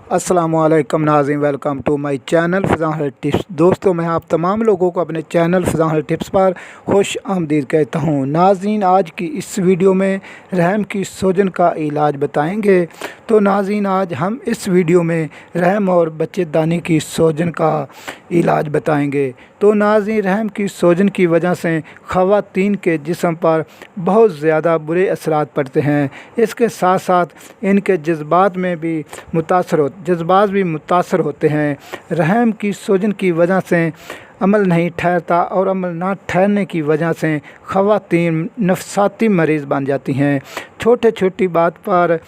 अस्सलामुअलैकुम नाज़रीन, welcome to my channel Faizan tips. दोस्तों, मैं आप तमाम लोगों को अपने चैनल फ़ैज़ान टिप्स पर खुश आमदीद कहता हूं। नाज़रीन, आज की इस वीडियो में रहम की सूजन का इलाज बताएंगे। तो नाज़रीन, आज हम इस वीडियो में रहम और बच्चेदानी की सूजन का इलाज बताएंगे। तो नाज़रीन, रहम की सूजन की वजह से ख़वातीन के जिस्म पर बहुत ज़्यादा बुरे असरात पड़ते हैं। इसके साथ साथ इनके जज्बात भी मुतासर होते हैं। रहम की सूजन की वजह से अमल नहीं ठहरता और अमल ना ठहरने की वजह से ख़वातीन नफसाती मरीज़ बन जाती हैं। छोटी बात पर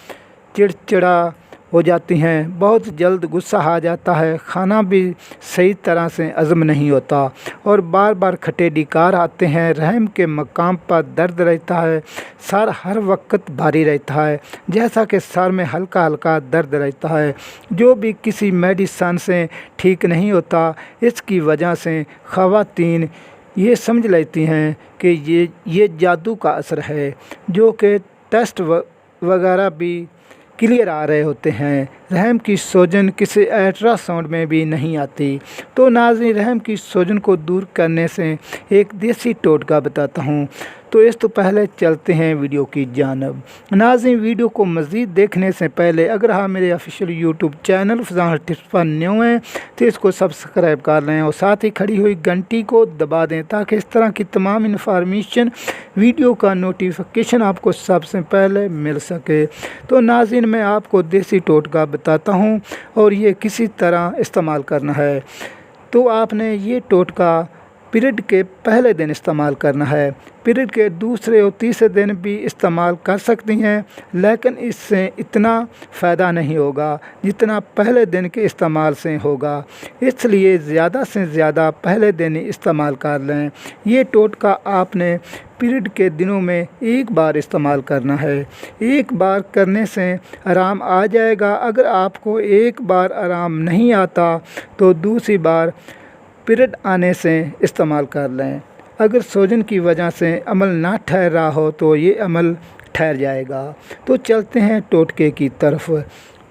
चिड़चिड़ा हो जाती हैं, बहुत जल्द गुस्सा आ जाता है, खाना भी सही तरह से हज़म नहीं होता और बार बार खट्टे डिकार आते हैं। रहम के मकाम पर दर्द रहता है, सर हर वक्त भारी रहता है, जैसा कि सर में हल्का हल्का दर्द रहता है, जो भी किसी मेडिसन से ठीक नहीं होता। इसकी वजह से ख़वातीन ये समझ लेती हैं कि ये जादू का असर है, जो कि टेस्ट वगैरह भी क्लियर आ रहे होते हैं। रहम की सूजन किसी अल्ट्रासाउंड में भी नहीं आती। तो नाज़रीन, रहम की सूजन को दूर करने से एक देसी टोटका बताता हूँ। तो इस तो पहले चलते हैं वीडियो की जानब। नाज़रीन, वीडियो को मज़ीद देखने से पहले अगर आप मेरे official YouTube channel Faizan tips पर न्यू हैं तो इसको सब्सक्राइब कर लें और साथ ही खड़ी हुई घंटी को दबा दें, ताकि इस तरह की तमाम इन्फॉर्मेशन वीडियो का नोटिफिकेशन आपको सबसे पहले मिल सके। तो नाज़रीन, मैं आपको देसी टोटका बताता हूँ और ये किसी तरह इस्तेमाल करना है। तो आपने ये टोटका पीरियड के पहले दिन इस्तेमाल करना है। पीरियड के दूसरे और तीसरे दिन भी इस्तेमाल कर सकती हैं, लेकिन इससे इतना फ़ायदा नहीं होगा जितना पहले दिन के इस्तेमाल से होगा। इसलिए ज़्यादा से ज़्यादा पहले दिन ही इस्तेमाल कर लें। ये टोटका आपने पीरियड के दिनों में एक बार इस्तेमाल करना है। एक बार करने से आराम आ जाएगा। अगर आपको एक बार आराम नहीं आता तो दूसरी बार पीरियड आने से इस्तेमाल कर लें। अगर सूजन की वजह से अमल ना ठहर रहा हो तो ये अमल ठहर जाएगा। तो चलते हैं टोटके की तरफ।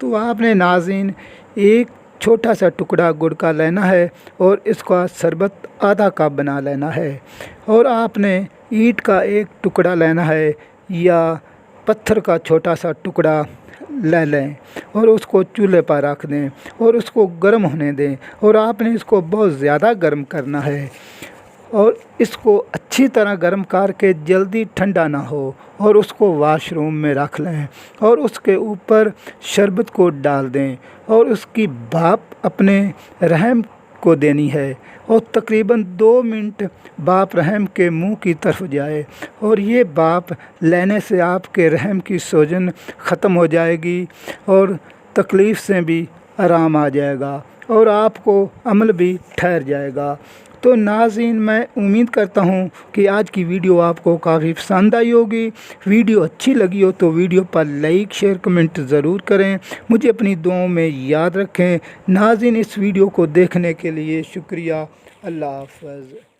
तो आपने नाज़रीन एक छोटा सा टुकड़ा गुड़ का लेना है और इसका शरबत आधा कप बना लेना है। और आपने ईंट का एक टुकड़ा लेना है या पत्थर का छोटा सा टुकड़ा ले लें और उसको चूल्हे पर रख दें और उसको गर्म होने दें। और आपने इसको बहुत ज़्यादा गर्म करना है और इसको अच्छी तरह गर्म करके जल्दी ठंडा ना हो और उसको वॉशरूम में रख लें और उसके ऊपर शरबत को डाल दें और उसकी भाप अपने रहम को देनी है और तकरीबन 2 मिनट भाप रहम के मुंह की तरफ जाए और ये भाप लेने से आपके रहम की सूजन ख़त्म हो जाएगी और तकलीफ़ से भी आराम आ जाएगा और आपको अमल भी ठहर जाएगा। तो नाज़रीन, मैं उम्मीद करता हूँ कि आज की वीडियो आपको काफ़ी पसंद आई होगी। वीडियो अच्छी लगी हो तो वीडियो पर लाइक शेयर कमेंट ज़रूर करें। मुझे अपनी दुआओं में याद रखें। नाज़रीन, इस वीडियो को देखने के लिए शुक्रिया। अल्लाह हाफ़िज़।